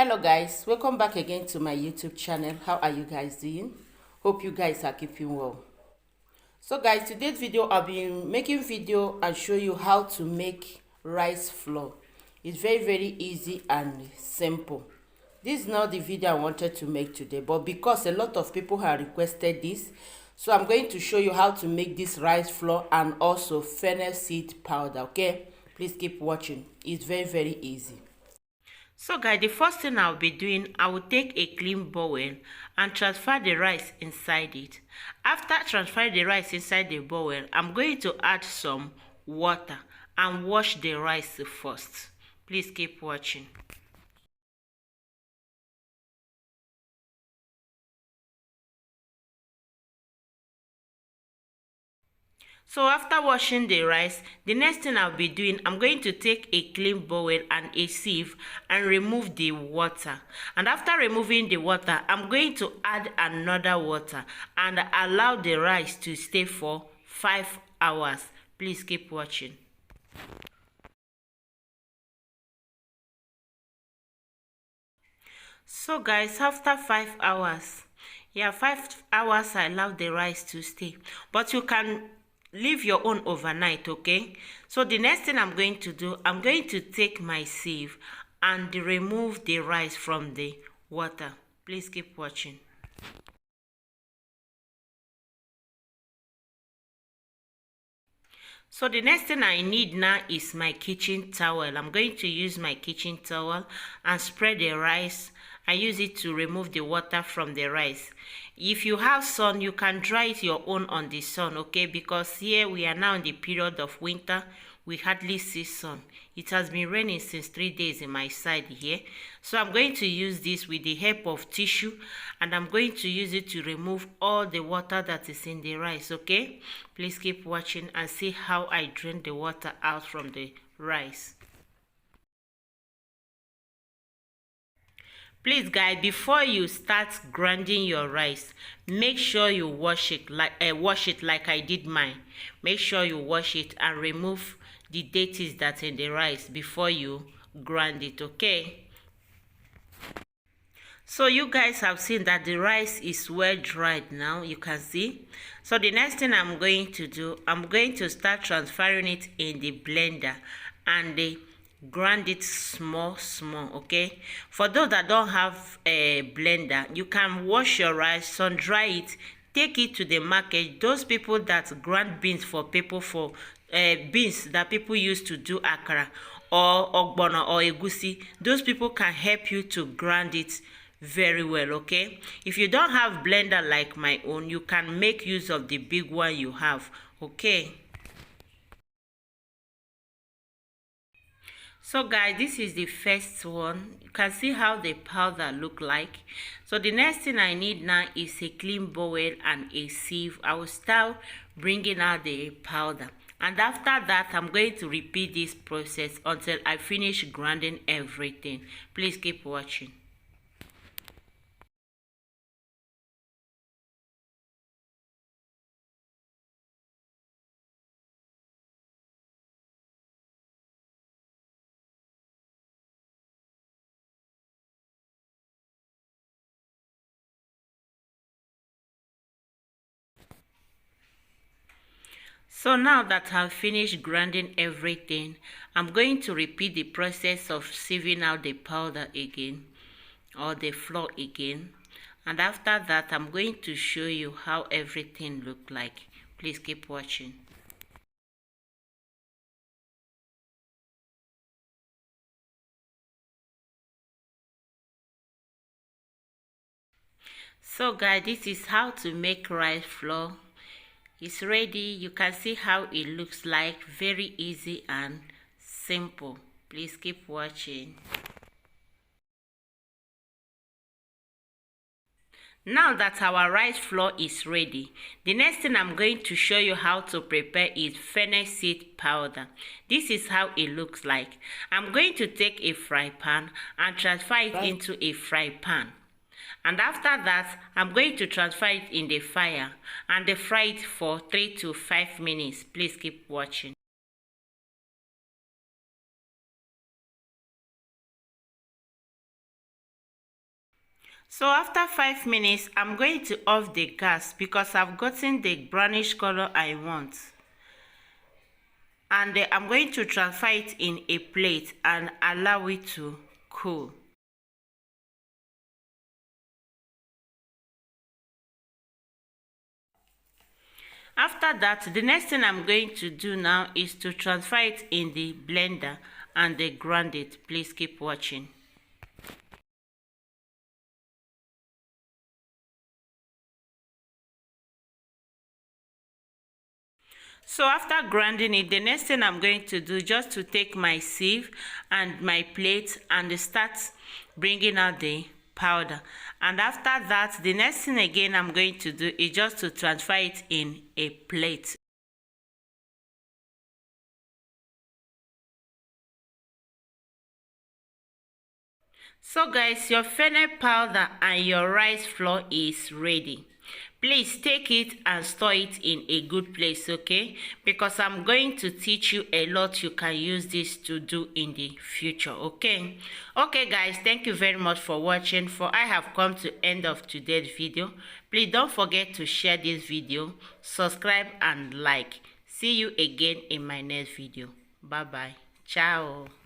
Hello guys, welcome back again to my YouTube channel. How are you guys doing? Hope you guys are keeping well. So guys, today's video I'll be making video and show you how to make rice flour. It's very easy and simple. This is not the video I wanted to make today, but because a lot of people have requested this, so I'm going to show you how to make this rice flour and also fennel seed powder. Okay, please keep watching. It's very easy. So guys, the first thing I'll be doing, I will take a clean bowl and transfer the rice inside it. After transferring the rice inside the bowl, I'm going to add some water and wash the rice first. Please keep watching. So after washing the rice, the next thing I'll be doing, I'm going to take a clean bowl and a sieve and remove the water. And after removing the water, I'm going to add another water and allow the rice to stay for 5 hours. Please keep watching. So guys, after 5 hours, 5 hours I allow the rice to stay, but you can leave your own overnight. Okay, so the next thing I'm going to do, I'm going to take my sieve and remove the rice from the water. Please keep watching. So the next thing I need now is my kitchen towel. I'm going to use my kitchen towel and spread the rice. I use it to remove the water from the rice. If you have sun, you can dry it your own on the sun, okay? Because here we are now in the period of winter. We hardly see sun. It has been raining since 3 days in my side here. So I'm going to use this with the help of tissue, and I'm going to use it to remove all the water that is in the rice, okay? Please keep watching and see how I drain the water out from the rice. Please guys, before you start grinding your rice, make sure you wash it like I did mine. Make sure you wash it and remove the dirties that's in the rice before you grind it, okay? So you guys have seen that the rice is well dried now, you can see. So the next thing I'm going to do, I'm going to start transferring it in the blender and grind it small, okay? For those that don't have a blender, you can wash your rice, sun dry it, take it to the market. Those people that grind beans for people, for beans that people use to do akara or ogbono or egusi, those people can help you to grind it very well, okay? If you don't have blender like my own, you can make use of the big one you have, okay? So guys, this is the first one. You can see how the powder look like. So the next thing I need now is a clean bowl and a sieve. I will start bringing out the powder, and after that I'm going to repeat this process until I finish grinding everything. Please keep watching. So now that I've finished grinding everything, I'm going to repeat the process of sieving out the powder again, or the flour again. And after that, I'm going to show you how everything look like. Please keep watching. So guys, this is how to make rice flour. It's ready. You can see how it looks like. Very easy and simple. Please keep watching. Now that our rice flour is ready, the next thing I'm going to show you how to prepare is fennel seed powder. This is how it looks like. I'm going to take a fry pan and transfer it into a fry pan. And after that, I'm going to transfer it in the fire and fry it for 3 to 5 minutes. Please keep watching. So after 5 minutes, I'm going to off the gas because I've gotten the brownish color I want. And I'm going to transfer it in a plate and allow it to cool. After that, the next thing I'm going to do now is to transfer it in the blender and grind it. Please keep watching. So after grinding it, the next thing I'm going to do just to take my sieve and my plate and start bringing out the powder. And after that, the next thing again I'm going to do is just to transfer it in a plate. So guys, your fennel powder and your rice flour is ready. Please take it and store it in a good place, okay? Because I'm going to teach you a lot you can use this to do in the future, okay? Okay guys, thank you very much for watching. For I have come to end of today's video. Please don't forget to share this video, subscribe and like. See you again in my next video. Bye bye. Ciao.